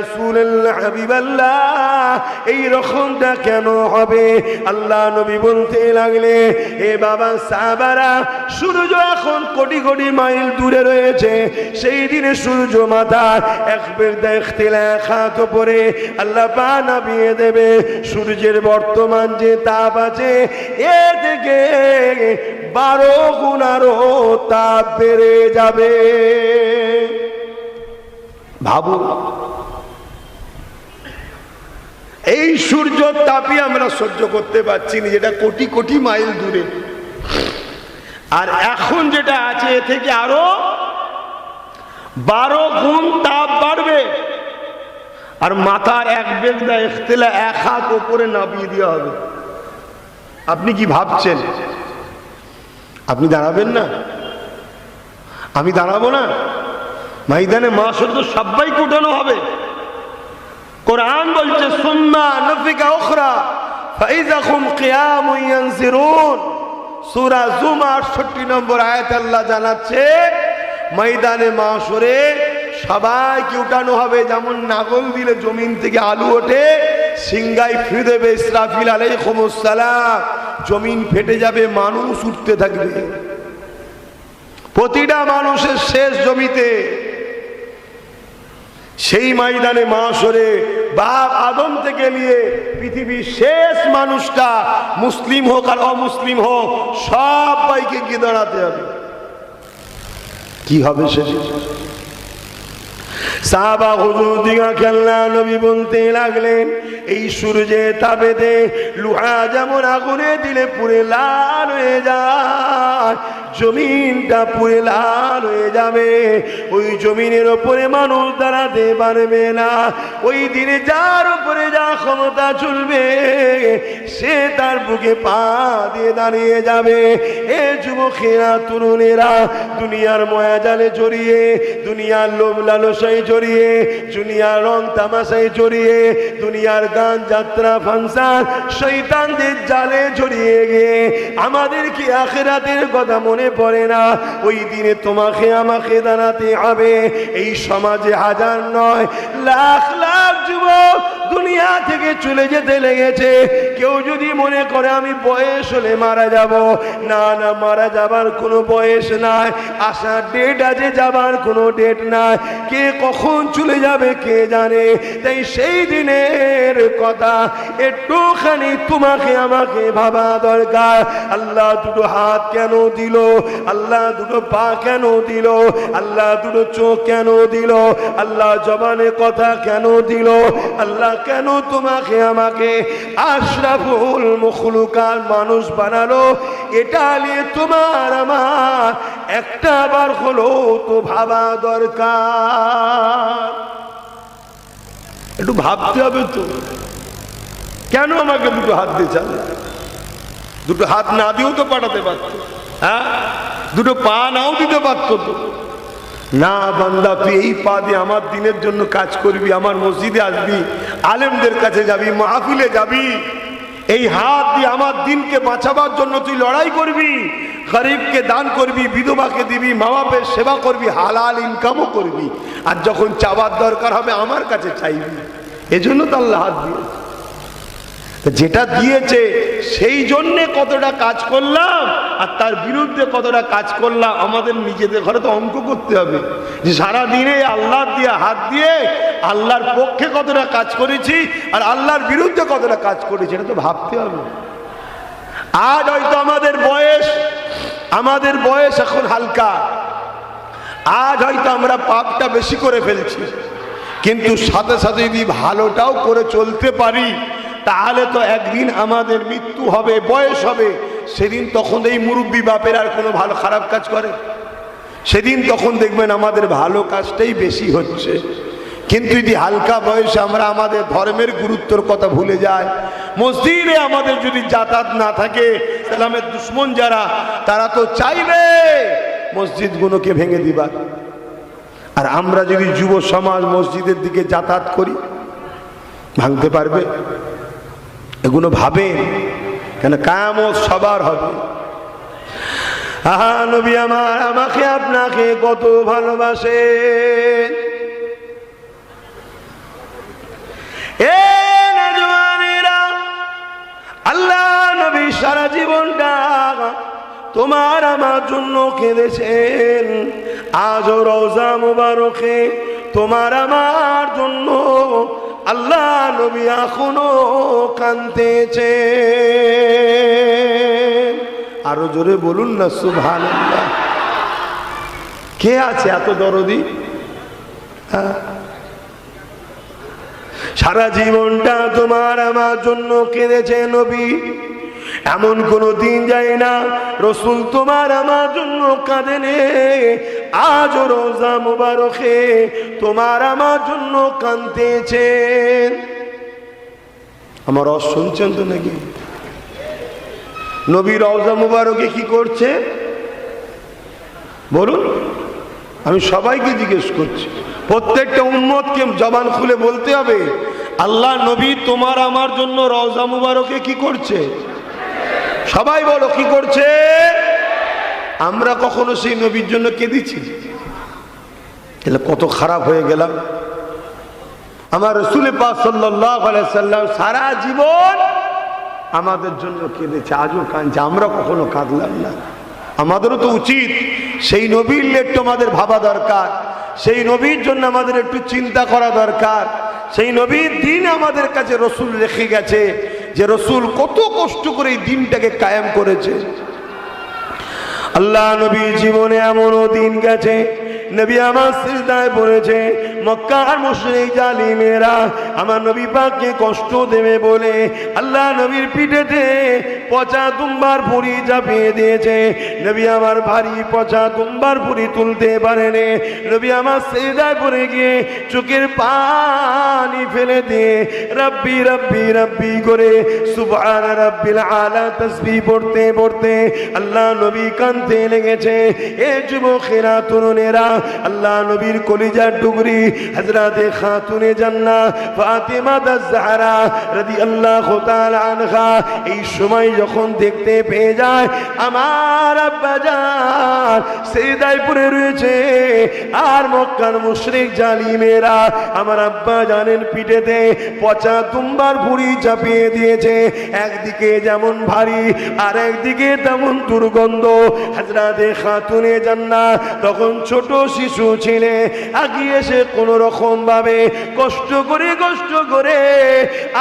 রাসূলুল্লাহ হাবিবাল্লাহ এই রকমটা কেন হবে? আল্লাহ নবী বলতে লাগলে, এ বাবা সাহাবারা, সূর্য এখন কোটি কোটি মাইল দূরে রয়েছে, সেই দিনে সূর্য মাথার এক বেদা ইখতিলাফ হাত পরে আল্লাহ পাক নামিয়ে দেবে। সূর্যের বর্তমান যে তাপ আছে এর থেকে 12 গুণ আরো তাপ বেড়ে যাবে। ভাবুন, এই সূর্যের তাপই আমরা সহ্য করতে পারছি না, যেটা কোটি কোটি মাইল দূরে। আর এখন যেটা আছে এ থেকে আরো 12 গুণ তাপ বাড়বে। আর মাথার এক বেগদা ইখতিলা এক হাত উপরে নামিয়ে দেওয়া হবে। আপনি কি ভাবছেন? আপনি দাঁড়াবেন না? আমি দাঁড়াবো না? ময়দানে মাশর তো সবাইকে উঠানো হবে। কোরআন বলছে সুম্মা নাফিকা উখরা ফাইযা হুম কিয়ামুন ইয়ানজিরুন। সূরা জুমার 68 নম্বর আয়াত আল্লাহ জানাচ্ছে ময়দানে মাশরে সবাইকে উঠানো হবে। যেমন নাগল দিলে জমিন থেকে আলু ওঠে, সিংগাই ফিরে দেবে ইসরাফিল আলাইহিস সালাম, জমিন ফেটে যাবে, মানুষ উঠতে থাকবে। প্রতিটা মানুষের শেষ জমিতে সেই ময়দানে মাশরে বাপ আদম থেকে নিয়ে পৃথিবীর শেষ মানুষটা, মুসলিম হোক আর অমুসলিম হোক, সবাইকে গিয়ে দাঁড়াতে হবে। কি হবে সেদিন? সাহাবা হুজুর দিগাকে আল্লাহ নবী বলতে লাগলেন, এই সূর্যে তাপেতে লোহা যেমন আগুনে দিলে পুড়ে লাল হয়ে যায়, জমিনটা পুড়ে লাল হয়ে যাবে। ওই জমিনের ওপরে মানুষ দাঁড়াতে পারবে না। ওই দিনে যার উপরে যা ক্ষমতা চলবে সে তার বুকে পা দিয়ে দাঁড়িয়ে যাবে। এ যুবকেরা, তরুণেরা, দুনিয়ার মায়াজালে জড়িয়ে, দুনিয়ার লোভ লালসায় জড়িয়ে, দুনিয়ার রং তামাশায় জড়িয়ে, দুনিয়ার গান যাত্রা ফাংশন শয়তানদের জালে জড়িয়ে গিয়ে আমাদের কি আখিরাতের কথা মনে পড়ে না? ওই দিনে তোমাকে আমাকে দাঁড়াতে হবে। এই সমাজে হাজার নয় লাখ লাখ যুবক দুনিয়া থেকে চলে যেতে লেগেছে। কেউ যদি মনে করে আমি বয়স হলে মারা যাব, না না, মারা যাবার কোনো বয়স নাই, আসার ডেট আছে, যাবার কোনো ডেট নাই। কে কখন চলে যাবে কে জানে। তাই সেই দিনের কথা একটুখানি তোমাকে আমাকে ভাবা দরকার। আল্লাহ দুটো হাত কেন দিল? আল্লাহ দুটো পা কেন দিল? আল্লাহ দুটো চোখ কেন দিল? আল্লাহ জবানে কথা কেন দিল? আল্লাহ কেন তোমাকে আমাকে আশরাফুল মখলুকাত মানুষ বানালো? এটা নিয়ে তোমার আমার একটা বার হলো তো ভাবা দরকার। একটু ভাবতে হবে তো, কেন আমাকে দুটো হাত দিয়ে চাল? দুটো হাত না দিয়েও তো পাঠাতে পারত, হ্যাঁ? দুটো পা নাও দিতে পারত তো। না বান্দা, তুই এই পা দিয়ে আমার দিনের জন্য কাজ করবি, আমার মসজিদে আসবি, আলেমদের কাছে যাবি, মাহফিলে যাবি। এই হাত দিয়ে আমার দিনকে বাঁচাবার জন্য তুই লড়াই করবি, গরিবকে দান করবি, বিধবাকে দিবি, মা বাপের সেবা করবি, হালাল ইনকামও করবি। আর যখন চাওয়ার দরকার হবে আমার কাছে চাইবি। এজন্য তো আল্লাহ হাত দিয়েছে। যেটা দিয়েছে সেই জন্যে কতটা কাজ করলাম আর তার বিরুদ্ধে কতটা কাজ করলাম, আমাদের নিজেদের ঘরে তো অঙ্ক করতে হবে যে সারাদিনে আল্লাহ দিয়ে হাত দিয়ে আল্লাহর পক্ষে কতটা কাজ করেছি আর আল্লাহর বিরুদ্ধে কতটা কাজ করেছি, এটা তো ভাবতে হবে। আজ হয়তো আমাদের বয়স এখন হালকা, আজ হয়তো আমরা পাপটা বেশি করে ফেলছি, কিন্তু সাথে সাথে যদি ভালোটাও করে চলতে পারি তাহলে তো একদিন আমাদের মৃত্যু হবে, বয়স হবে। সেদিন তখন এই মুরব্বী বাপের আর কোনো ভালো খারাপ কাজ করে? সেদিন তখন দেখবেন আমাদের ভালো কাজটাই বেশি হচ্ছে। কিন্তু যদি হালকা বয়সে আমরা আমাদের ধর্মের গুরুত্বর কথা ভুলে যাই, মসজিদে আমাদের যদি যাতায়াত না থাকে, ইসলামের দুশ্মন যারা তারা তো চাইবে মসজিদগুলোকে ভেঙে দিবার। আর আমরা যদি যুব সমাজ মসজিদের দিকে যাতায়াত করি, ভাঙতে পারবে? এগুলো ভাবেন, কেন কিয়ামত সবার হবে। আহা নবী আমার আমাকে আপনাকে কত ভালোবাসে। তোমার আমার জন্য কেঁদেছেন, আজও রওজা মুবারকে তোমার আমার জন্য আল্লাহ নবী এখনো কাঁদতেছে। আরো জোরে বলুন না সুবহানাল্লাহ। কে আছে এত দরদি? সারা জীবনটা তোমার আমার জন্য কেঁদেছে নবী, এমন কোন দিন যায় না রসুল তোমার আমার জন্য কাঁদেনে। আজ রোজা মুবারকে তোমার আমার জন্য কাঁদতেছেন। আমার শুনছেন তো নাকি? নবী রওজা মুবারকে কি করছে বলুন? আমি সবাইকে জিজ্ঞেস করছি, প্রত্যেকটা উম্মতকে জবান খুলে বলতে হবে, আল্লাহ নবী তোমার আমার জন্য রওজা মুবারকে কি করছে? সবাই বলো কি করছে? আমরা কখনো সেই নবীর জন্য কেঁদেছি? তাহলে কত খারাপ হয়ে গেলাম। আমার রাসূল পাক সাল্লাল্লাহু আলাইহি সাল্লাম সারা জীবন আমাদের জন্য কেঁদেছে, আজও কাঁদছে, আমরা কখনো কাঁদলাম না। আমাদেরও তো উচিত সেই নবীর একটু আমাদের ভাবা দরকার, সেই নবীর জন্য আমাদের একটু চিন্তা করা দরকার। সেই নবীর দিন আমাদের কাছে রসুল রেখে গেছে, যে রসুল কত কষ্ট করে এই দিনটাকে কায়েম করেছে। আল্লাহ নবী জীবনে এমনও দিন গেছে নবী আমার সিজদায় পড়েছে, মক্কার মুশরিক জালিমেরা আমার নবী পাককে কষ্ট দেবে বলে আল্লাহ নবীর পিঠেতে পচা দুম্বার ভুঁড়ি চাপিয়ে দিয়েছে। নবী আমার ভারী পচা দুম্বার ভুঁড়ি তুলতে পারেনি। নবী আমার সিজদায় পড়ে গিয়ে চোখের পানি ফেলে দিয়ে রব্বি রব্বি রব্বি করে সুবহান রাব্বিল আলা তাসবিহ পড়তে পড়তে আল্লাহ নবী কাঁদতে লেগেছে। এ যুবকেরা, তরুণেরা, আল্লাহ নবীর কলিজার টুকরি হযরতে খাতুনে জান্নাহ ফাতিমা আয-জাহরা রাদিয়াল্লাহু তাআলা আনহা এই সময় যখন দেখতে পেয়ে যায় আমার আব্বা জান সিজদায় পড়ে রয়েছে, আর মক্কার মুশরিক জালিমেরা আমার আব্বা জানের পিঠেতে পচা তুম্বার ভুঁড়ি চাপিয়ে দিয়েছে, একদিকে যেমন ভারী আর একদিকে তেমন দুর্গন্ধ। হযরতে খাতুনে জান্নাহ তখন ছোট শিশু ছিলে, আগিয়ে এসে কোন রকম ভাবে কষ্ট করে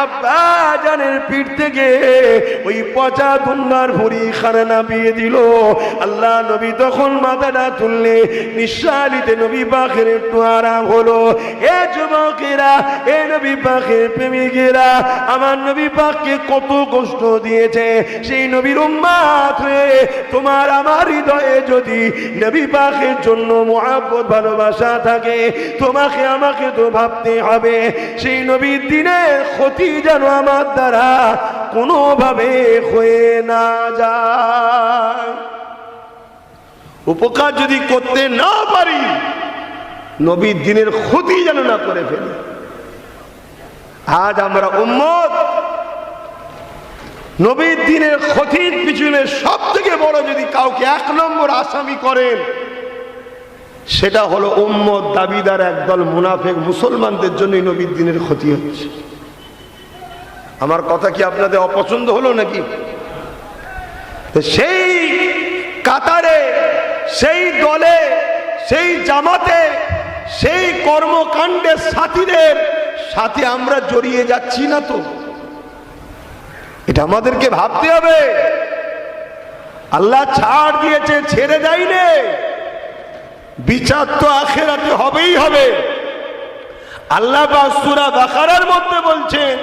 আব্বা জানের পিঠ থেকে ওই পচা দুম্বার ভুঁড়ি খানা নামিয়ে দিল। আল্লাহ নবী তখন মাথাটা তুললে নিঃশ্বাসিতে নবী পাকের একটু আরাম হলো। এ যুবকেরা, এ নবী পাকের প্রেমিকেরা, আমার নবী পাককে কত কষ্ট দিয়েছে। সেই নবীর উম্মত হয়ে তোমার আমার হৃদয়ে যদি নবী পাকের জন্য মহব্বত ভালোবাসা থাকে, তোমাকে আমাকে তো ভাবতে হবে সেই নবীর দিনের ক্ষতি যেন আমার দ্বারা কোনোভাবে হয়ে না যায়। উপকার যদি করতে না পারি, নবীর দিনের ক্ষতি যেন না করে ফেলি। আজ আমরা উম্মত নবীর দিনের ক্ষতির পিছনে সব থেকে বড় যদি কাউকে 1 নম্বর আসামি করেন, সেটা হলো উম্মত দাবিদার একদল মুনাফিক মুসলমানদের জন্যই নবীর দিনের ক্ষতি হচ্ছে। আমার কথা কি আপনাদের অপছন্দ হলো নাকি? সেই কাতারে, সেই দলে, সেই জামাতে, সেই কর্মকাণ্ডের সাথীদের সাথে আমরা জড়িয়ে যাচ্ছি না তো? এটা আমাদেরকে ভাবতে হবে। আল্লাহ ছাড় দিয়েছে, ছেড়ে দেয়নি। বিচার তো আখিরাতে হবেই হবে। আল্লাহ পাক সূরা বাকারার মধ্যে বলছেন,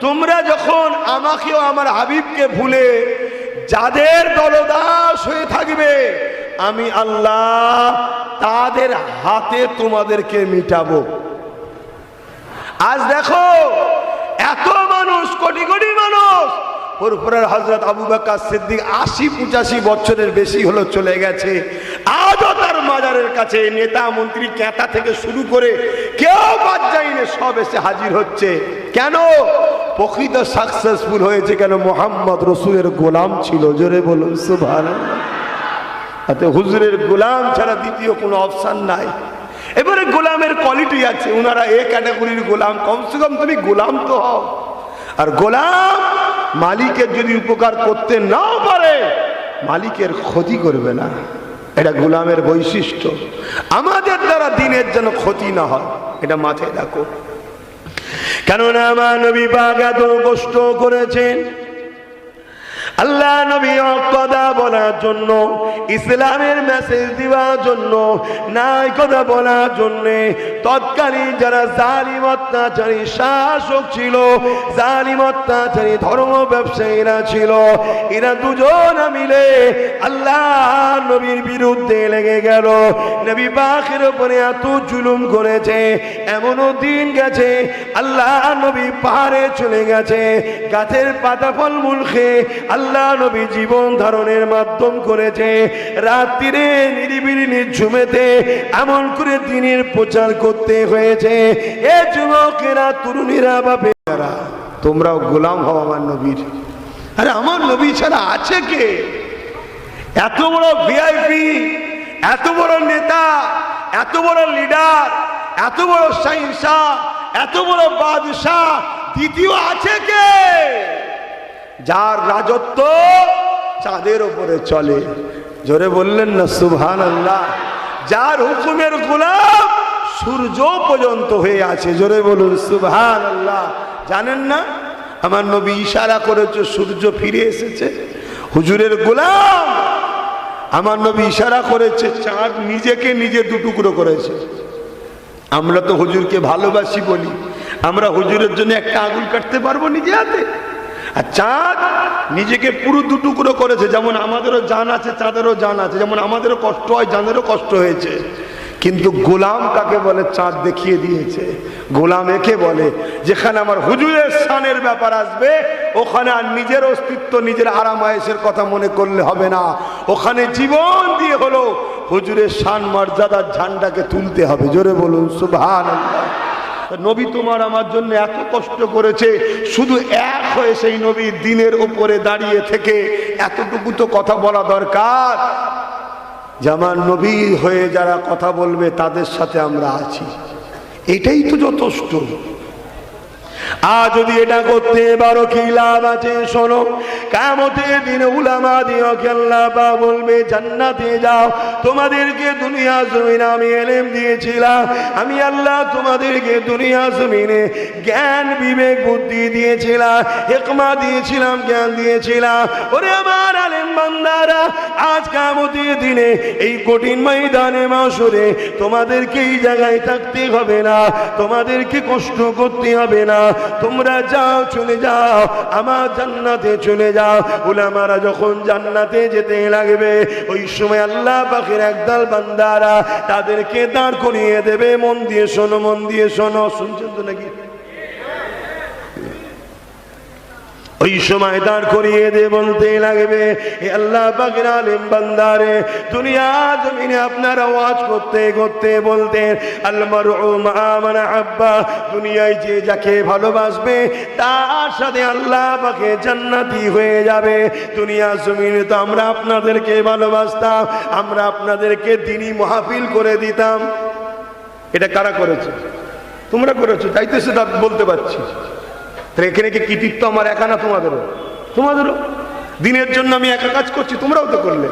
তোমরা যখন আমাকেও আমার হাবিবকে ভুলে যাদের দলদাস হয়ে থাকবে, আমি আল্লাহ তাদের হাতে তোমাদেরকে মিটাবো। আজ দেখো এত মানুষ, কোটি কোটি মানুষ, পুরপুরের হযরত আবু বকর সিদ্দিক ৮০-৮৫ বছরের বেশি হলো চলে গেছে, আজও তার মাজারের কাছে নেতা মন্ত্রী কেতা থেকে শুরু করে কেউ বাদ যায়নি, সব এসে হাজির হচ্ছে। কেন? প্রকৃত সাকসেসফুল হয়েছে কেন? মুহাম্মদ রসুলের গোলাম ছিল। জোরে বলুন সুবহানাল্লাহ। তাতে হুজুরের গোলাম ছাড়া দ্বিতীয় কোনো অপশন নাই। এবারে গোলামের কোয়ালিটি আছে, ওনারা এ ক্যাটাগরির গোলাম, কমসে কম তুমি গোলাম তো হও। আর গোলাম মালিকের যদি উপকার করতে নাও পারে, মালিকের ক্ষতি করবে না। এটা গোলামের বৈশিষ্ট্য। আমাদের দ্বারা দিনের যেন ক্ষতি না হয়, এটা মাথায় রাখো। কেননা আমার নবী পাক এত কষ্ট করেছেন আল্লাহ নবী কথা বলার জন্য, ইসলামের মেসেজ দেওয়ার জন্য, নাই কথা বলার জন্য তৎকালীন যারা জালিম অত্যাচারী শাসক ছিল, জালিম অত্যাচারী ধর্ম ব্যবসায়ীরা ছিল, এরা দুজন মিলে আল্লাহ নবীর বিরুদ্ধে লেগে গেল। নবী পাকের উপরে এত জুলুম করেছে, এমনও দিন গেছে আল্লাহ নবী পাহাড়ে চলে গেছে, গাছের পাতা ফল মূল খেয়ে আল্লাহ নবী জীবন ধারণের মাধ্যম করেছে। রাত্রিরে নিরিবিলি নিঝুমেতে এমন করে দিনের প্রচার করতে হয়েছে। এ যুবকেরা, তরুণীরা, বাপেরা, তোমরাও গোলাম হও আমার নবীর। আরে আমার নবী ছাড়া আছে কে? এত বড় ভিআইপি, এত বড় নেতা, এত বড় লিডার, এত বড় শাহিনশাহ, এত বড় বাদশাহ, দ্বিতীয় আছে কে? যার রাজত্ব চাঁদের উপরে চলে। জোরে বললেন না সুবহানাল্লাহ। যার হুকুমের গোলাম সূর্য পর্যন্ত হয়ে আছে। জোরে বলুন সুবহানাল্লাহ। জানেন না আমার নবী ইশারা করেছে, সূর্য ফিরে এসেছে। হুজুরের গোলাম আমার নবী ইশারা করেছে, চাঁদ নিজেকে নিজে দুটুকরো করেছে। আমরা তো হুজুরকে ভালোবাসি বলি, আমরা হুজুরের জন্য একটা আগুন কাটতে পারবো নিজে হাতে? আর চাঁদ নিজেকে পুরো দুটুকরো করেছে। যেমন আমাদেরও জান আছে, চাঁদেরও জান আছে, যেমন আমাদেরও কষ্ট হয়, চাঁদেরও কষ্ট হয়েছে। কিন্তু গোলাম কাকে বলে? চাঁদ দেখিয়ে দিয়েছে। গোলাম একে বলে যেখানে আমার হুজুরের শানের ব্যাপার আসবে, ওখানে আর নিজের অস্তিত্ব, নিজের আরাম আয়েশের কথা মনে করলে হবে না। ওখানে জীবন দিয়ে হলো হুজুরের শান মর্যাদার ঝান্ডাকে তুলতে হবে। জোরে বলুন সুবহানাল্লাহ। নবী তোমার আমার জন্য এত কষ্ট করেছে, শুধু এক হয়ে সেই নবীর দিনের উপরে দাঁড়িয়ে থেকে এতটুকু তো কথা বলা দরকার যে আমার নবী হয়ে যারা কথা বলবে তাদের সাথে আমরা আছি। এটাই তো যথেষ্ট। আর যদি এটা করতে পারো কি লাভ আছে? শোনো, কিয়ামতের দিনে উলামা দিওকে আল্লাহ পাক বলবে জান্নাতে যাও। তোমাদেরকে দুনিয়া জমিনে আমি ইলম দিয়েছিলাম, আমি আল্লাহ তোমাদেরকে দুনিয়া জমিনে জ্ঞান বিবেক বুদ্ধি দিয়েছিলাম, হিকমত দিয়েছিলাম, জ্ঞান দিয়েছিলাম। ওরে আমার আলেম বান্দারা, আজ কিয়ামতের দিনে এই কঠিন ময়দানে মাশরে তোমাদেরকে এই জায়গায় থাকতে হবে না, তোমাদেরকে কষ্ট করতে হবে না। তোমরা যাও, চলে যাও, আমার জান্নাতে চলে যাও। উলামারা যখন জান্নাতে যেতে লাগবে, ওই সময় আল্লাহ পাকের একদল বান্দারা তাদেরকে দাঁড় করিয়ে দেবে। মন দিয়ে শোনো, মন দিয়ে শোনো। শুনছেন তো নাকি? ওই সময় দাঁড় করিয়ে দে, বলতে লাগবে, হে আল্লাহ পাকের আলেম বান্দারে, দুনিয়া জমিনে আপনারা ওয়াজ করতে করতে বলতেন আল মারউ মা মান আহাব্বা, দুনিয়ায় যে যাকে ভালোবাসবে তার সাথে আল্লাহ পাকে জান্নাতি হয়ে যাবে। দুনিয়া জমিনে তো আমরা আপনাদেরকে ভালোবাসতাম, আমরা আপনাদেরকে দ্বীনি মাহফিল করে দিতাম। এটা কারা করেছে? তোমরা করেছো, যাইতেছে তা বলতে পারছি। এখানে কি কৃতিত্ব আমার একা না? তোমাদেরও। তোমাদেরও দিনের জন্য আমি একা কাজ করছি, তোমরাও তো করলে।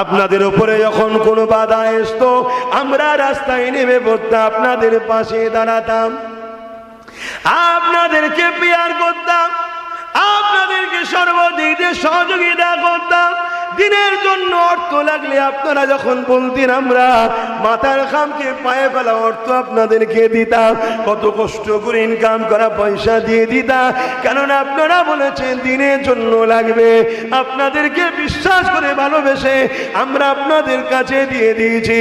আপনাদের উপরে যখন কোনো বাধা আসতো, আমরা রাস্তায় নেমে পড়তাম, আপনাদের পাশে দাঁড়াতাম, আপনাদেরকে পিয়ার করতাম, আপনাদেরকে সর্বদিক দিয়ে সহযোগিতা করতাম। দিনের জন্য অর্থ লাগলে আপনারা যখন বলতেন, আমরা মাথার খামকে পায়ে ফেলা অর্থ আপনাদেরকে দিতাম। কত কষ্ট করে ইনকাম করা পয়সা দিয়ে দিতাম, কেননা আপনারা বলেছেন দিনের জন্য লাগবে। আপনাদেরকে বিশ্বাস করে ভালোবেসে আমরা আপনাদের কাছে দিয়ে দিয়েছি।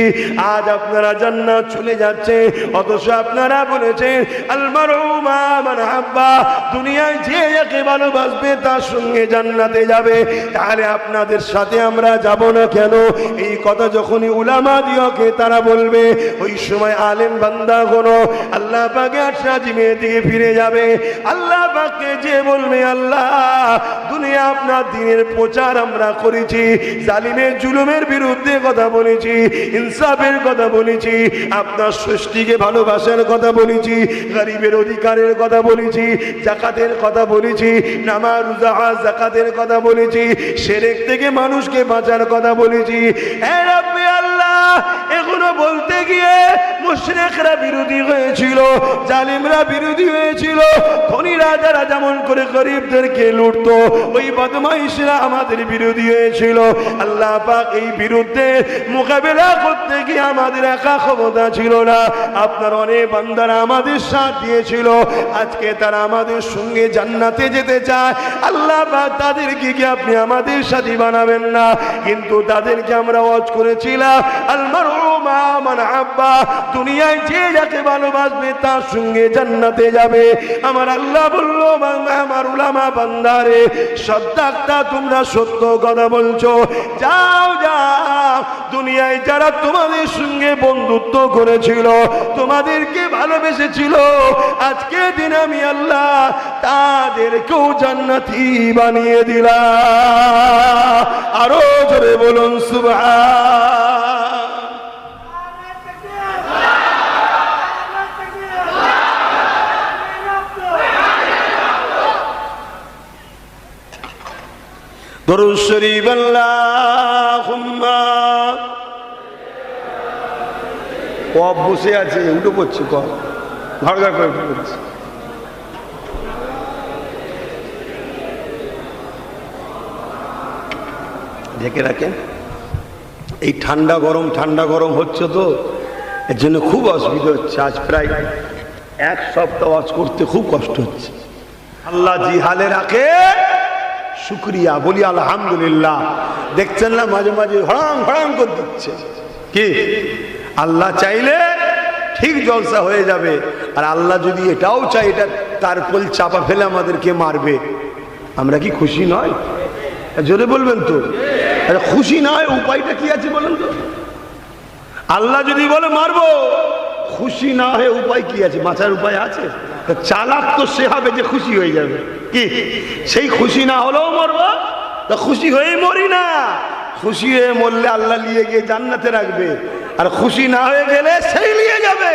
আজ আপনারা জান্নাত চলে যাচ্ছে, অথচ আপনারা বলেছেন আল মারউ মা মান আহাব্বা, দুনিয়ায় যে যাকে ভালোবাসবে তার সঙ্গে জান্নাতে যাবে। তাহলে আপনাদের সাথে সাথে আমরা যাব না কেন? এই কথা যখনই উলামা দিওকে তারা বলবে, ওই সময় আলেম বান্দা কোনো আল্লাহ পাকের আরশ আজিমের দিকে ফিরে যাবে। আল্লাহ পাককে যে বলবে, আল্লাহ দুনিয়া আপনার দ্বীনের প্রচার আমরা করেছি, জালিমের জুলুমের বিরুদ্ধে কথা বলেছি, ইনসাফের কথা বলেছি, আপনার সৃষ্টিকে ভালোবাসার কথা বলেছি, গরিবের অধিকারের কথা বলেছি, যাকাতের কথা বলেছি, নামাজ রোজা যাকাতের কথা বলেছি, শিরক থেকে মানুষকে বাঁচার কথা বলেছি। হে রব্বি আল্লাহ, এগুলো বলতে গিয়ে মুশরিকরা বিরোধী হয়েছিল, জালিমরা বিরোধী হয়েছিল, ধনীরা যারা যেমন করে গরিবদেরকে লুটতো, ওই বদমাইশরা আমাদের বিরোধী হয়েছিল। আল্লাহ পাক এই বিরুদ্ধে মোকাবেলা করতে গিয়ে আমাদের একা ক্ষমতা ছিল না, আপনার অনেক বান্দারা আমাদের সাথ দিয়েছিল। আজকে তারা আমাদের সঙ্গে জান্নাতে যেতে চায়। আল্লাহ পাক তাদেরকে কি আপনি আমাদের সাথী বানাবেন না? কিন্তু তাদেরকে আমরা ওয়াজ করেছিলাম, আল মারউ মা মান আব্বা, দুনিয়ায় যে যাকে ভালোবাসবে তার সঙ্গে জান্নাতে যাবে। আমার আল্লাহ বলল, আমার উলামা বান্দারে, সত্যাটা তোমরা সত্য কথা বলছো, যাও যাও, দুনিয়ায় যারা তোমাদের সঙ্গে বন্ধুত্ব করেছিল, তোমাদেরকে ভালোবেসেছিল, আজকে দিন আমি আল্লাহ তাদেরকেও জান্নাতি বানিয়ে দিলাম। আরো জোরে বলুন সুবহান। দরুদ শরীফ আল্লাহুম্মা। কব বসে আছে, উঠে পড়ছে, কব ঘর ঘর করে পড়ছে। ঢেকে রাখেন। এই ঠান্ডা গরম হচ্ছে তো, এর জন্য খুব অসুবিধা হচ্ছে। আজ প্রায় এক সপ্তাহ ওয়াজ করতে খুব কষ্ট হচ্ছে। আল্লাহ জি হালে রাখে, শুকরিয়া বলি আলহামদুলিল্লাহ। দেখছেন না মাঝে মাঝে হড়াং হড়াং করে দিচ্ছে। কি আল্লাহ চাইলে ঠিক জলসা হয়ে যাবে, আর আল্লাহ যদি এটাও চাই, এটা তার পোল চাপা ফেলে আমাদেরকে মারবে, আমরা কি খুশি নয়? জোরে বলবেন তো। খুশি না হয় উপায়টা কি আছে বলেন তো? আল্লাহ যদি বলে মারবো, খুশি না হয়ে উপায় কি আছে? বাঁচার উপায় আছে? চালাক তো সে হবে যে খুশি হয়ে যাবে। কি সেই খুশি না হলেও মরবো? তা খুশি হয়ে মরি না। খুশি হয়ে মরলে আল্লাহ নিয়ে গিয়ে জান্নাতে রাখবে, আর খুশি না হয়ে গেলে সেই নিয়ে যাবে,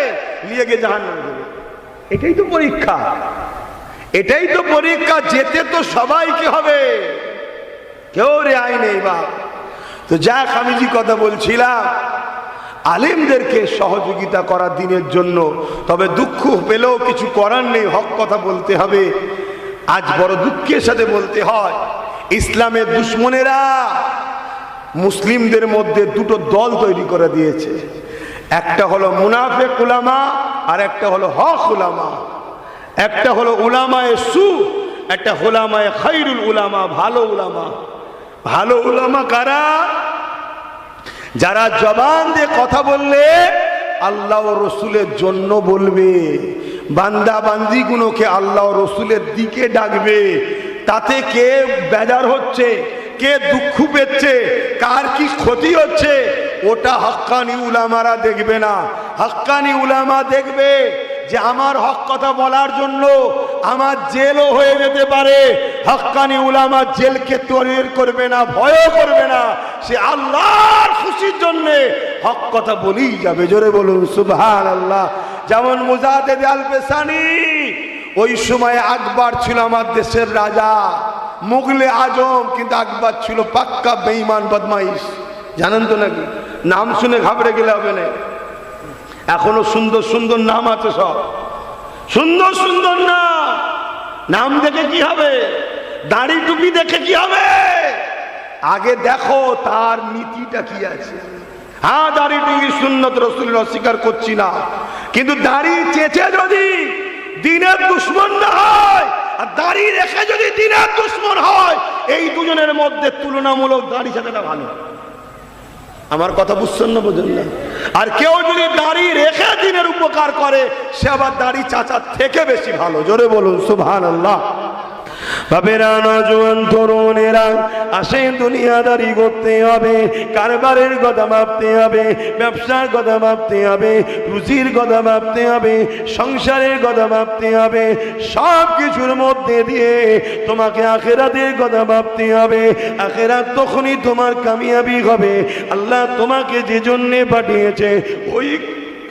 নিয়ে গিয়ে জাহান্নামে যাবে। এটাই তো পরীক্ষা, এটাই তো পরীক্ষা। যেতে তো সবাইকে হবে, কেউ রেহাই নেই। বা তো যাক, আমি যে কথা বলছিলাম, আলেমদেরকে সহযোগিতা করা দিনের জন্য, তবে দুঃখ পেলেও কিছু করার নেই, হক কথা বলতে হবে। আজ বড় দুঃখের সাথে বলতে হয়, ইসলামের দুশ্মনেরা মুসলিমদের মধ্যে দুটো দল তৈরি করে দিয়েছে। একটা হলো মুনাফিক উলামা, আর একটা হলো হক উলামা। একটা হলো উলামায়ে সু, একটা উলামায়ে খায়রুল উলামা, ভালো উলামা। ভালো উলামা কারা? যারা জবান দিয়ে কথা বললে আল্লাহ ও রসুলের জন্য বলবে, বান্দা বান্দিগুলোকে আল্লাহ ও রসুলের দিকে ডাকবে। তাতে কে বেজার হচ্ছে, কে দুঃখ পেচ্ছে, কার কি ক্ষতি হচ্ছে, ওটা হাক্কানি উলামারা দেখবে না। হাক্কানি উলামা দেখবে যে আমার হক কথা বলার জন্য আমার জেলও হয়ে যেতে পারে। হাক্কানি উলামা জেলকে তৈরি করবে না, ভয়ও করবে না, সে আল্লাহর খুশির জন্য হক কথা বলেই যাবে। জোরে বলুন সুবহানাল্লাহ। যেমন মুজাদ্দেদ আল পেসানি, ওই সময় আকবর ছিল আমার দেশের রাজা, মুগলে আজম, কিন্তু আকবর ছিল পাক্কা বেঈমান বদমাইশ। জানেন তো নাকি? নাম শুনে ঘাবড়ে গেলে হবে না। এখনো সুন্দর সুন্দর নাম আছে, সব সুন্দর সুন্দর নাম। নাম দেখে কি হবে? দাড়ি টুপি দেখে কি হবে? আগে দেখো তার নীতিটা কি আছে। হ্যাঁ, দাড়ি টুপি সুন্নত রাসূলের অস্বীকার করছি না, কিন্তু দাড়ি চেঁচে যদি দ্বীনের দুশমন না হয়, আর দাড়ি রেখে যদি দ্বীনের দুশমন হয়, এই দুজনের মধ্যে তুলনামূলক দাড়ি ছাড়াটা ভালো। আমার কথা বুঝছেন না? বোঝেন না? আর কেউ যদি দাড়ি রেখে দ্বীনের উপকার করে, সে আবার দাড়ি চাচার থেকে বেশি ভালো। জোরে বলুন সুবহানাল্লাহ। বাপেরা, নওজোয়ান তরুণেরা, আসে দুনিয়াদারি করতে হবে, কারবারের কথা ভাবতে হবে, ব্যবসার কথা ভাবতে হবে, রুজির কথা ভাবতে হবে, সংসারের কথা ভাবতে হবে, সব কিছুর মধ্যে দিয়ে তোমাকে আখিরাতের কথা ভাবতে হবে। আখিরাত তখনই তোমার কামিয়াবি হবে। আল্লাহ তোমাকে যে জন্যে পাঠিয়েছে ওই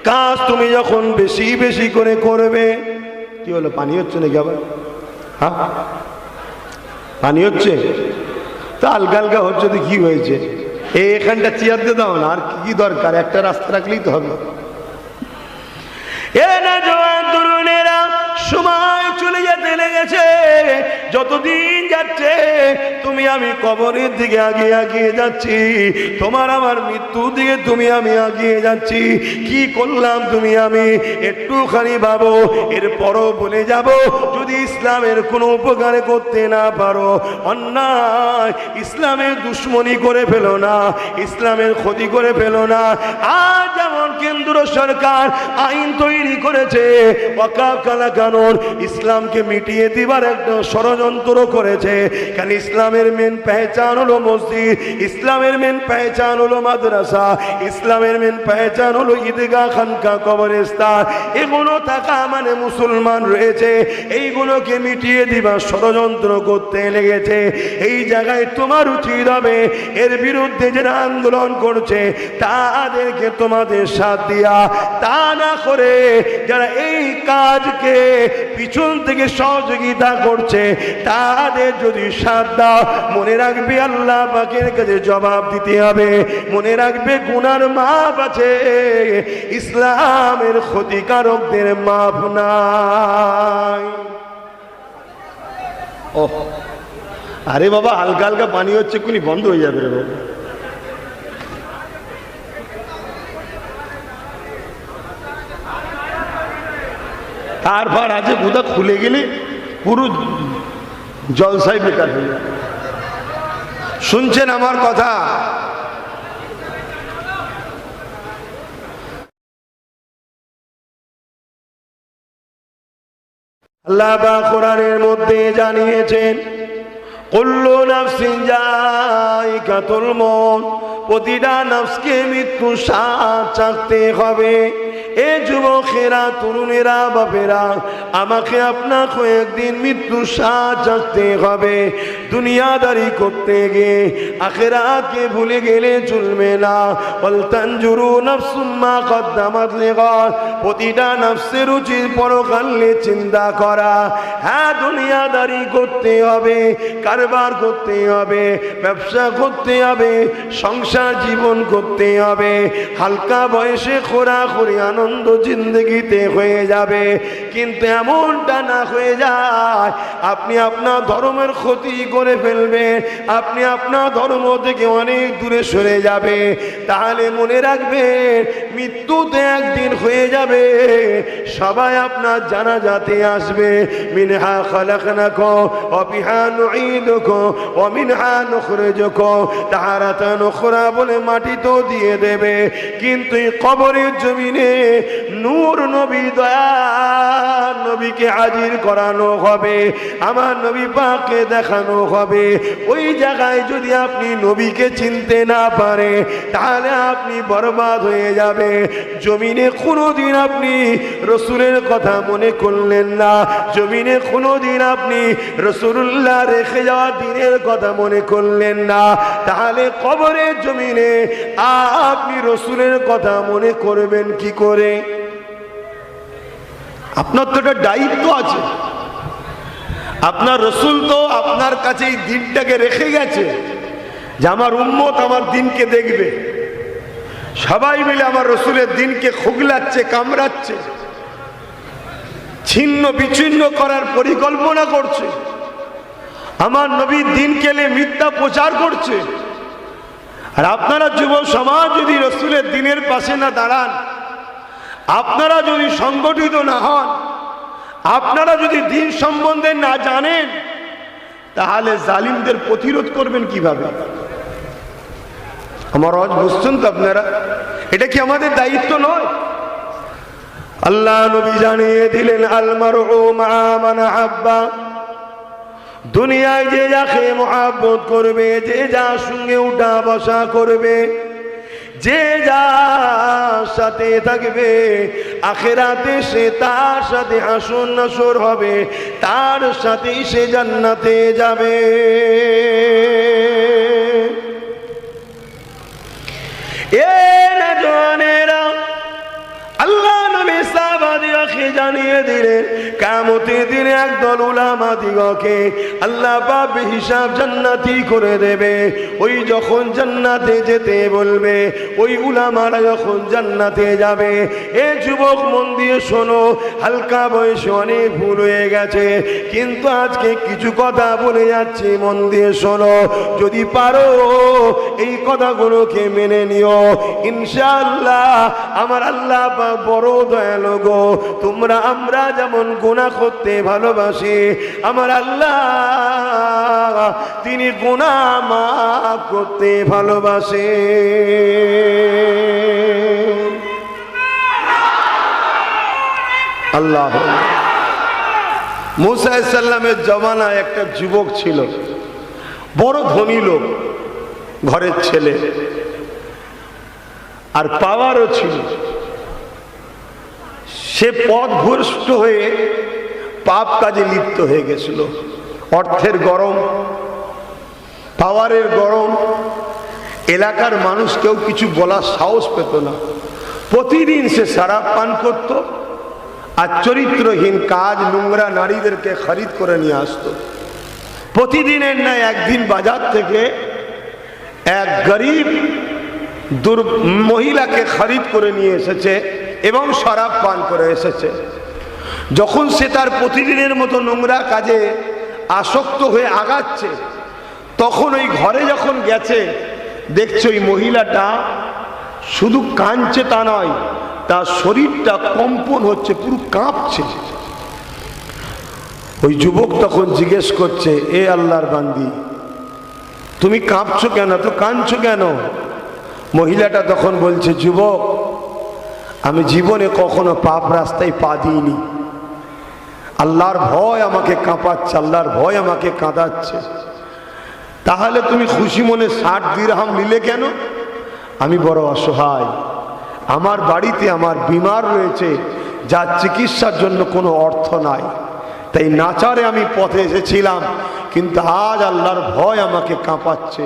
কাজ তুমি যখন বেশি বেশি করে করবে। কি হলো, পানি হচ্ছে নাকি আবার? হ্যাঁ, পানি হচ্ছে তো, হালকা হালকা হচ্ছে তো কি হয়েছে? এখানটা চেয়ার দিয়ে দাও না, আর কি দরকার, একটা রাস্তা রাখলেই তো হবে। এ না জওয়ান তরুণেরা, সময় চলে যেতে লেগেছে, যতদিন যাচ্ছে তুমি আমি কবরের দিকে আগিয়ে আগিয়ে যাচ্ছি, তোমার আমার মৃত্যুর দিকে তুমি আমি আগিয়ে যাচ্ছি। কি করলাম তুমি আমি একটুখানি ভাবো, এরপরও বলে যাব, যদি ইসলামের কোনো উপকার করতে না পারো, অন্যায় ইসলামের দুশ্মনী করে ফেলো না, ইসলামের ক্ষতি করে ফেলো না। আজ যেমন কেন্দ্র সরকার আইন তৈরি করেছে, ওয়াকাফ কানুন, ইসলামকে মিটিয়ে দিবার একটা ষড়যন্ত্র করেছে। কেন? ইসলামের মেন পেহচান হলো মসজিদ, ইসলামের মেন পেহচান হলো মাদ্রাসা, ইসলামের মেন পেহচান হলো ঈদগাহ, খানকা, কবরস্থান। এগুলো থাকা মানে মুসলমান রয়েছে, এইগুলোকে মিটিয়ে দিবার ষড়যন্ত্র করতে লেগেছে। এই জায়গায় তোমার উচিত হবে এর বিরুদ্ধে যারা আন্দোলন করছে তাদেরকে তোমাদের সাথ দিয়া, তা না করে যারা এই কাজকে পিছন থেকে সহযোগিতা করছে তাদের যদি সাথ দাও, মনে রাখবে আল্লাহ পাকের কাছে জবাব দিতে হবে। মনে রাখবে গুনার মাপ আছে, ইসলামের ক্ষতিকারকদের মাপ নাই। ও আরে বাবা, হালকা হালকা পানি হচ্ছে, এক্ষুনি বন্ধ হয়ে যাবে রে বাবা। তারপর আছে কোথা খুলে গেলে পুরো জলসাই বেকার হয়ে যাবে। শুনছেন আমার কথা? আল্লাহ পাক কোরআনের মধ্যে জানিয়েছেন, কুল্লু নাফসিন যায়িকাতুল মউত, প্রতিটা নফসকে মৃত্যু স্বাদ চাখতে হবে। এ যুবকেরা, তরুণেরা, বাপেরা, আমাকে আপনাকে একদিন মৃত্যু স্বাদ চাখতে হবে। দুনিয়াদারি করতে গিয়ে আখিরাতকে ভুলে গেলে চলবে না। ওয়াল তানজুরু নাফসুম মা কদ্দামাত লিগাদ, প্রতিটা নফসের উচিত পরকালে চিন্তা করা। হ্যাঁ, দুনিয়াদারি করতে হবে, কারবার করতে হবে, ব্যবসা করতে হবে, সংসার জীবন করতে হবে। হালকা বয়সে খোরাখুরি আনন্দ জিন্দগিতে হয়ে যাবে, কিন্তু এমনটা না হয়ে যায় আপনি আপনার ধর্মের ক্ষতি করে ফেলবেন, আপনি আপনার ধর্ম থেকে অনেক দূরে সরে যাবে। তাহলে মনে রাখবেন, মৃত্যুতে একদিন হয়ে যাবে, সবাই আপনার জানাজাতে আসবে। মিনহা খালাকনাকুম ওয়া ফিহা নুঈদুকুম ওয়া মিনহা নুখরিজুকুম তারাতান উখরা বলে মাটি তো দিয়ে দেবে, কিন্তু এই কবরের জমিনে নূর নবী, দয়ার নবীকে হাজির করানো হবে, আমার নবী পাককে দেখানো হবে। ওই জায়গায় যদি আপনি নবীকে চিনতে না পারে তাহলে আপনি বরবাদ হয়ে যাবে। জমিনে কোনোদিন আপনি রসুলের কথা মনে করলেন না, জমিনে কোনোদিন আপনি রসুল্লাহ রেখে যাওয়া দিনের কথা মনে করলেন না, তাহলে কবরের জমিনে আপনি রসুলের কথা মনে করবেন কি করে? আপনার তো একটা দায়িত্ব আছে। আপনার রসুল তো আপনার কাছে এই দিনটাকে রেখে গেছে যে আমার উম্মত আমার দিনকে দেখবে। সবাই মিলে আমার রসুলের দিনকে খুগলাচ্ছে, কামড়াচ্ছে, ছিন্ন বিচ্ছিন্ন করার পরিকল্পনা করছে। আমার নবীর দিনকে মিথ্যা প্রচার করছে। আর আপনারা যুব সমাজ যদি রসুলের দিনের পাশে না দাঁড়ান, আপনারা যদি সংগঠিত না হন, আপনারা যদি দিন সম্বন্ধে না জানেন, তাহলে জালিমদের প্রতিরোধ করবেন কিভাবে? আমার আওয়াজ বুঝছেন তো আপনারা? এটা কি আমাদের দায়িত্ব নয়? আল্লাহ নবী জানিয়ে দিলেন, আল মারউ মা মান আহাব্বা দুনিয়ায় যে যাকে মহব্বত করবে, যে যার সঙ্গে উঠা বসা করবে, যে যার সাথে থাকবে, আখিরাতে সে তার সাথে হাসর নাসর হবে, তার সাথেই সে জান্নাতে যাবে। এ নজওয়ানেরা, আল্লাহ নবী সাহাবাদিগকে জানিয়ে দিলেন কিয়ামতের দিনে একদল উলামা দিগকে আল্লাহ পাক হিসাব জান্নাতি করে দেবে। ওই যখন জান্নাতে যেতে বলবে, ওই উলামারা যখন জান্নাতে যাবে, এ যুবক মন দিয়ে শোনো, হালকা বয়সে অনেক ভুল হয়ে গেছে, কিন্তু আজকে কিছু কথা বলে যাচ্ছি, মন দিয়ে শোনো। যদি পারো এই কথাগুলোকে মেনে নিও, ইনশাআল্লাহ আমার আল্লাহ বড় দয়ালু গো। তোমরা আমরা যেমন গুনাহ করতে ভালোবাসি, আমার আল্লাহ তিনি গুনাহ মাফ করতে ভালোবাসে। আল্লাহ। মুসা আলাইহিস সালামের জমানায় একটা যুবক ছিল, বড় ধনী লোক, ঘরের ছেলে, আর পাওয়ারও ছিল। সে পথভ্রষ্ট হয়ে পাপ কাজে লিপ্ত হয়ে গেছিল। অর্থের গরম, পাওয়ারের গরম, এলাকার মানুষ কেউ কিছু বলার সাহস পেত না। প্রতিদিন সে শরাব পান করত, আর চরিত্রহীন কাজ, নোংরা নারীদেরকে খরিদ করে নিয়ে আসতো। প্রতিদিনের ন্যায় একদিন বাজার থেকে এক গরিব মহিলাকে খরিদ করে নিয়ে এসেছে এবং শরাব পান করে এসেছে। যখন সে তার প্রতিদিনের মতো নোংরা কাজে আসক্ত হয়ে আগাচ্ছে, তখন ওই ঘরে যখন গেছে, দেখছে ওই মহিলাটা শুধু কাঁদছে তা নয়, তার শরীরটা কম্পন হচ্ছে, পুরো কাঁপছে। ওই যুবক তখন জিজ্ঞেস করছে, এ আল্লাহর বান্দি, তুমি কাঁপছো কেন, তো কাঁদছো কেন? মহিলাটা তখন বলছে, যুবক, আমি জীবনে কখনো পাপ রাস্তায় পা দিইনি, আল্লাহর ভয় আমাকে কাঁপাচ্ছে, আল্লাহর ভয় আমাকে কাঁদাচ্ছে। তাহলে তুমি খুশি মনে 60 দিরহাম নিলে কেন? আমি বড় অসহায়, আমার বাড়িতে আমার বিমার রয়েছে, যার চিকিৎসার জন্য কোনো অর্থ নাই, তাই নাচারে আমি পথে এসেছিলাম, কিন্তু আজ আল্লাহর ভয় আমাকে কাঁপাচ্ছে।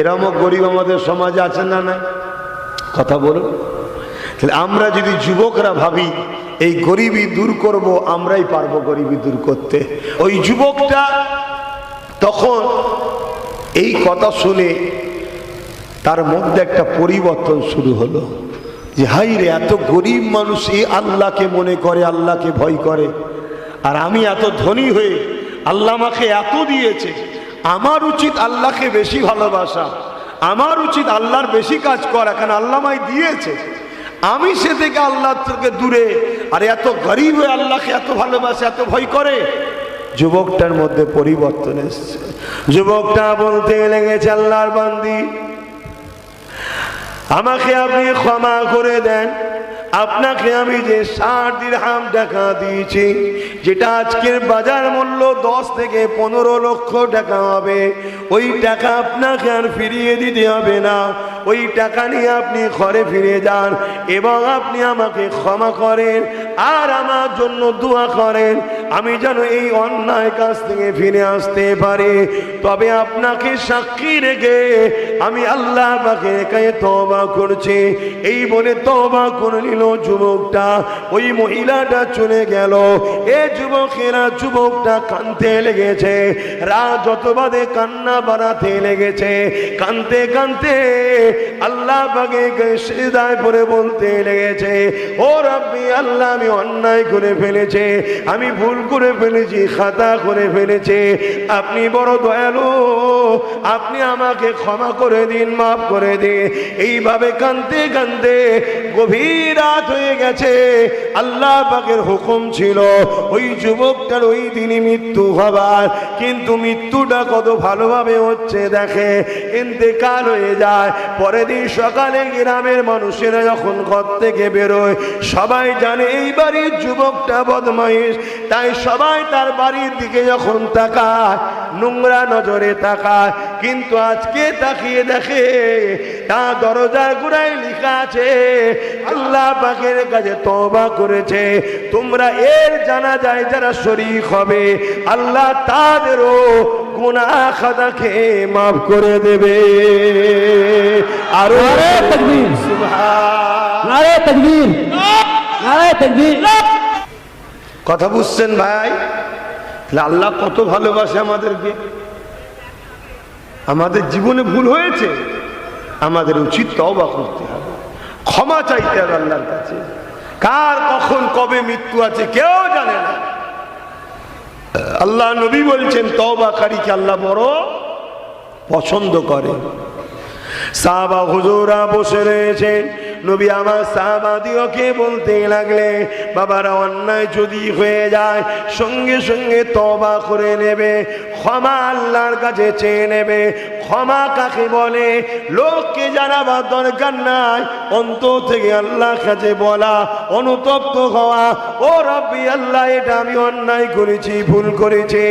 এরমও গরিব আমাদের সমাজে আছে না? নাই? কথা বলুন। আমরা যদি যুবকরা ভাবি এই গরিবি দূর করব, আমরাই পারবো গরিবি দূর করতে। ওই যুবকটা তখন এই কথা শুনে তার মধ্যে একটা পরিবর্তন শুরু হলো, যে হাই রে, এত গরিব মানুষ এই আল্লাহকে মনে করে, আল্লাহকে ভয় করে, আর আমি এত ধনী হয়ে আল্লাহ আমাকে এত দিয়েছে, আমার উচিত আল্লাহকে বেশি ভালোবাসা, আমার উচিত আল্লাহর বেশি কাজ করা, কারণ আল্লাহ আমায় দিয়েছে। আমি সে থেকে আল্লাহ থেকে দূরে, আর এত গরিব হয়ে আল্লাহকে এত ভালোবাসে, এত ভয় করে। যুবকটার মধ্যে পরিবর্তন এসেছে। যুবকটা বলতে লেগেছে, আল্লাহর বান্দি, আমাকে আপনি ক্ষমা করে দেন, আপনাকে আমি যে 60 দিরহাম টাকা দিয়েছি, যেটা আজকের বাজার মূল্য 10 থেকে 15 লক্ষ টাকা হবে, ওই টাকা আপনাকে আর ফিরিয়ে দিতে হবে না। ওই টাকা নিয়ে আপনি ঘরে ফিরে যান এবং আপনি আমাকে ক্ষমা করেন, আর আমার জন্য দোয়া করেন, আমি যেন এই অন্যায় কাজ থেকে ফিরে আসতে পারি। তবে আপনাকে সাক্ষী রেখে আমি আল্লাহ পাকে কাছে তওবা করছি। এই বলে তওবা করে নিল যুবকটা। ওই মহিলাটা চলে গেল। এ যুবকেরা, যুবকটা কাঁদতে লেগেছে, রাত যত বাদে কান্না বাড়াতে লেগেছে। কাঁদতে কাঁদতে আল্লাহ পাকে সিজদায় পড়ে বলতে লেগেছে, ও রব্বি, আল্লাহ, আমি অন্যায় করে ফেলেছি, আমি ভুল করে ফেলেছি, খাতা করে ফেলেছি, আপনি বড় দয়ালু, আপনি আমাকে ক্ষমা করে দিন, মাফ করে দিন। এইভাবে কাঁদতে কাঁদতে গভীর রাত হয়ে গেছে। আল্লাহ পাকের হুকুম ছিল ওই যুবকটার ওই দিনই মৃত্যু হবার, কিন্তু মৃত্যুটা কত ভালোভাবে হচ্ছে দেখে। ইন্তেকাল হয়ে যায়, পরের দিন সকালে গ্রামের মানুষেরা যখন ঘর থেকে বেরোয় সবাই জানে এই বাড়ির যুবকটা বদমাইশ, তাই সবাই তার বাড়ির দিকে যখন তাকায় নোংরা নজরে তাকায়। কিন্তু আজকে তাকিয়ে দেখে তার দরজার গোড়ায় লেখা আছে আল্লাহ পাকের কাছে তওবা করেছে, তোমরা এর জানাজায় যারা শরীক হবে আল্লাহ তাদেরও গুনাহ খাতাকে মাফ করে দেবে। আরো তাকবীর, সুবহান, নারে তাকবীর, নারে তাকবীর। কথা বুঝছেন ভাই? আল্লাহ কত ভালোবাসে আমাদেরকে। আমাদের জীবনে ভুল হয়েছে, আমাদের উচিত তওবা করতে হবে, ক্ষমা চাইতে হবে আল্লাহর কাছে। কার কখন কবে মৃত্যু আছে কেউ জানে না। আল্লাহ নবী বলছেন তওবাকারীকে আল্লাহ বড় পছন্দ করে। সাহাবা হুজুরা বসে রয়েছেন, নবী আমার সাহাবাদিওকে বলতে লাগলে বাবারা অন্যায় যদি হয়ে যায় সঙ্গে সঙ্গে তওবা করে নেবে, ক্ষমা আল্লাহর কাছে চেয়ে নেবে। ক্ষমা কাকে বলে লোককে জানাবার দরকার নাই, অন্তর থেকে আল্লাহর কাছে বলা, অনুতপ্ত হওয়া, ও রব্বি আল্লাহ এটা আমি অন্যায় করেছি, ভুল করেছি,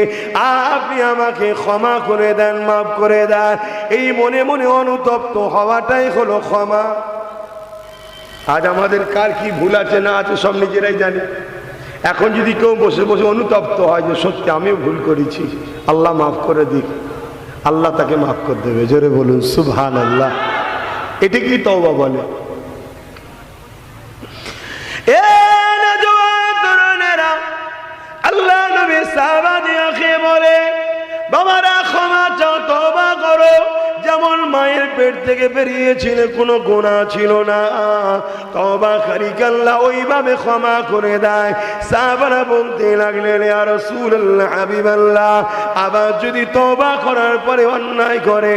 আপনি আমাকে ক্ষমা করে দেন, মাফ করে দেন। এই মনে মনে অনুতপ্ত হওয়াটাই হলো ক্ষমা। আজ আমাদের কার কি ভুল আছে না আছে সব নিজেরাই জানি। এখন যদি কেউ বসে বসে অনুতপ্ত হয় যে সত্যি আমিও ভুল করেছি, আল্লাহ মাফ করে দিক, আল্লাহ তাকে মাফ করে দেবে। জোরে বলুন সুবহানাল্লাহ। এটা কি তওবা বলে? আল্লাহ নবী সাহাবাদিয়াকে বলে বাবারা ক্ষমা চাও, তওবা করো। যেমন মায়ের পেট থেকে বেরিয়েছিল কোনো গুনাহ ছিল না, তওবাকারীকে আল্লাহ ওইভাবে ক্ষমা করে দেয়। সাহাবারা বলতে লাগলেন ইয়া রাসূলুল্লাহ, হাবিবাল্লাহ, আবার যদি তওবা করার পরে অন্যায় করে,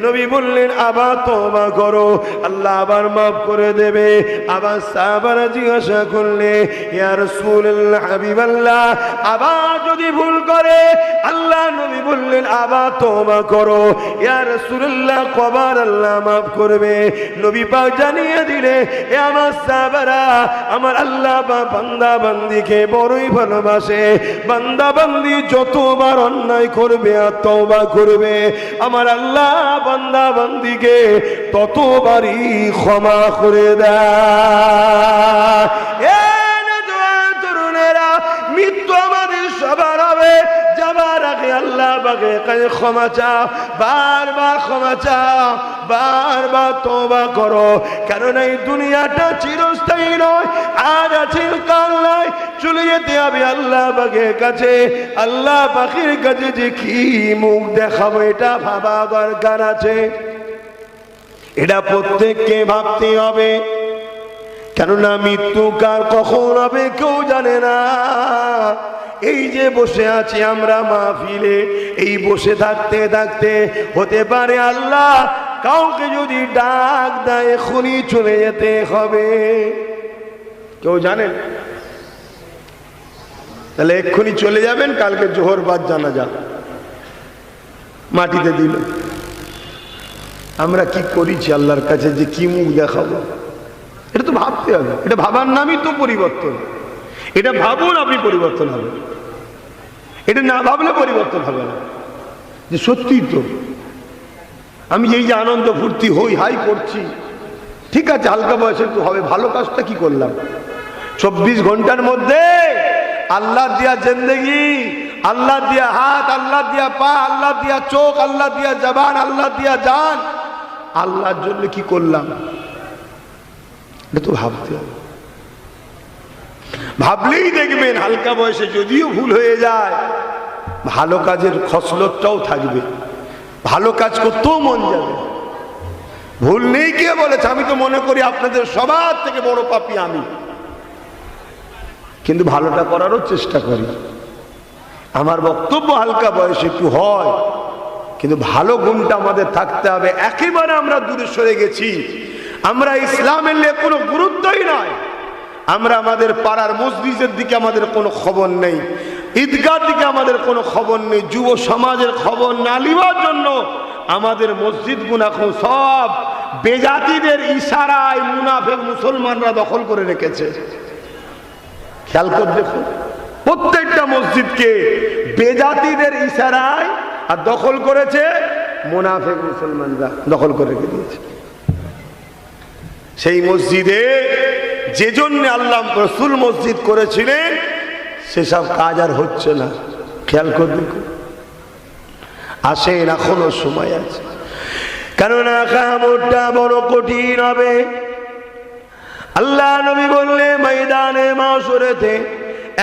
নবী বললেন আবার তওবা করো, আল্লাহ আবার মাফ করে দেবে। আবার সাহাবারা জিজ্ঞাসা করলে ইয়া রাসূলুল্লাহ, হাবিবাল্লাহ, আবার যদি ভুল করে, আল্লাহ নবী বললেন আবার তওবা করো, ইয়া রাসূলুল্লাহ কবার আল্লাহ মাফ করবে। নবী পাক জানিয়ে দিলে এ আমার সাহাবারা, আমার আল্লাহ বা বান্দা বান্দিকে বড়ই ভালোবাসে। বান্দা বান্দি যতবার অন্যায় করবে আর তওবা করবে, আমার আল্লাহ বান্দা বান্দিকে ততবারই ক্ষমা করে দেয়। তরুণেরা, মৃত্যু আমাদের সবার হবে, যাবার আগে আল্লাহ বাগে কাছে ক্ষমা চাও, বারবার ক্ষমা চাও, বারবার তওবা করো। কারণ এই দুনিয়াটা চিরস্থায়ী নয়, আজ আছে কাল নাই, চলে যেতে হবে আল্লাহ বাগের কাছে। আল্লাহ পাখির কাছে যে কি মুখ দেখাবো এটা ভাবা দরকার আছে, এটা প্রত্যেককে ভাবতে হবে। কেননা মৃত্যু কার কখন হবে কেউ জানে না। এই যে বসে আছি আমরা মাহফিলে, এই বসে থাকতে থাকতে হতে পারে আল্লাহ কাউকে যদি ডাক দেয় এখনই চলে যেতে হবে, কেউ জানেন? তাহলে এক্ষুনি চলে যাবেন, কালকে জোহর বাদ জানাজা মাটিতে দিল। আমরা কি করেছি আল্লাহর কাছে যে কি মুখ দেখাবো? এটা তো ভাবতে হবে, এটা ভাবার নামই তো পরিবর্তন। এটা ভাবুন আপনি পরিবর্তন হবে, এটা না ভাবলে পরিবর্তন হবে না। যে সত্যি তো আমি এই যে আনন্দ ফুর্তি হই হাই করছি, ঠিক আছে হালকা বয়সে একটু হবে, ভালো কাজটা কি করলাম? 24 ঘন্টার মধ্যে আল্লাহ দিয়া জিন্দেগি, আল্লাহ দিয়া হাত, আল্লাহ দিয়া পা, আল্লাহ দিয়া চোখ, আল্লাহ দিয়া জবান, আল্লাহ দিয়া জান, আল্লাহর জন্য কি করলাম এটা তো ভাবতে হবে। ভাবলেই দেখবেন হালকা বয়সে যদিও ভুল হয়ে যায়, ভালো কাজের খসলতটাও থাকবে, ভালো কাজ করতেও মন যাবে। ভুল নেই কে বলেছে? আমি তো মনে করি আপনাদের সবার থেকে বড় পাপী আমি, কিন্তু ভালোটা করারও চেষ্টা করি। আমার বক্তব্য হালকা বয়সে একটু হয়, কিন্তু ভালো গুণটা আমাদের থাকতে হবে। একেবারে আমরা দূরে সরে গেছি, আমরা ইসলামের নিয়ে কোনো গুরুত্বই নয়। আমরা আমাদের পাড়ার মসজিদের দিকে আমাদের কোনো খবর নেই, ঈদগার দিকে আমাদের কোনো খবর নেই, যুব সমাজের খবর না নেওয়ার জন্য আমাদের মসজিদগুলো এখন সব বেজাতিদের ইশারায় মুনাফিক মুসলমানরা দখল করে রেখেছে। খেয়াল করে দেখুন, প্রত্যেকটা মসজিদকে বেজাতিদের ইশারায় আর দখল করেছে মুনাফিক মুসলমানরা দখল করে রেখে দিয়েছে। সেই মসজিদে যে জন্য আল্লাহ রসুল মসজিদ করেছিলেন সেসব কাজ আর হচ্ছে না। খেয়াল করে দেখুন, আসেন এখনো সময় আছে, কেননা কিয়ামতটা বড় কঠিন হবে। আল্লাহ নবী বললে ময়দানে মাশরেতে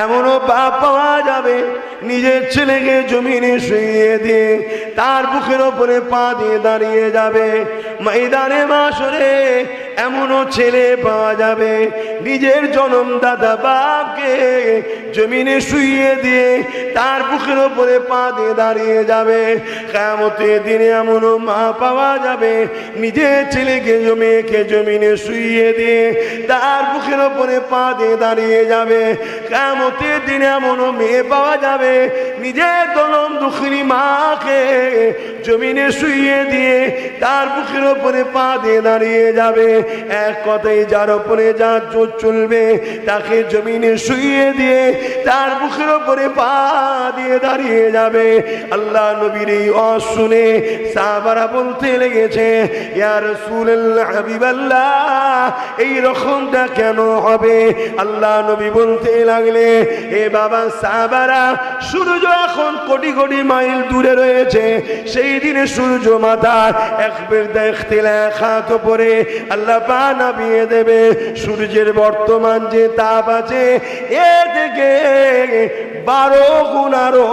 এমনও পাপ পাওয়া যাবে নিজের ছেলেকে জমিনে শুইয়ে দিয়ে তার বুকের ওপরে পা দিয়ে দাঁড়িয়ে যাবে। ময়দানে মাশরে এমনও ছেলে পাওয়া যাবে নিজের জন্মদাতা বাপকে জমিনে শুইয়ে দিয়ে তার বুকের ওপরে পা দিয়ে দাঁড়িয়ে যাবে। কিয়ামতের দিনে এমনও মা পাওয়া যাবে নিজের ছেলেকে মেয়েকে জমিনে শুইয়ে দিয়ে তার বুকের ওপরে পা দিয়ে দাঁড়িয়ে যাবে। কিয়ামতের দিনে এমনও মেয়ে পাওয়া যাবে নিজের জনম দুঃখিনী মাকে জমিনে শুইয়ে দিয়ে তার বুকের ওপরে পা দিয়ে দাঁড়িয়ে যাবে। এক কথায় যার ওপরে যা জোর চলবে তাকে জমিনে শুইয়ে দিয়ে তার বুকের ওপরে পা দিয়ে দাঁড়িয়ে যাবে। আল্লাহ নবীর এই ওয়াজ শুনে সাহাবারা বলতে লেগেছে, ইয়া রাসূলুল্লাহ হাবিবাল্লাহ, এই রকমটা কেন হবে? আল্লাহ নবী বলতে লাগলে, এ বাবা সাহাবারা, সূর্য এখন কোটি কোটি মাইল দূরে রয়েছে, সেই দিনে সূর্য মাথার একবার দেখতে লেখাত পরে আল্লাহ পা নামিয়ে দেবে। সূর্যের বর্তমান যে তাপ আছে এ থেকে 12 গুণ আরো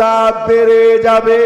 তাপ বেড়ে যাবে।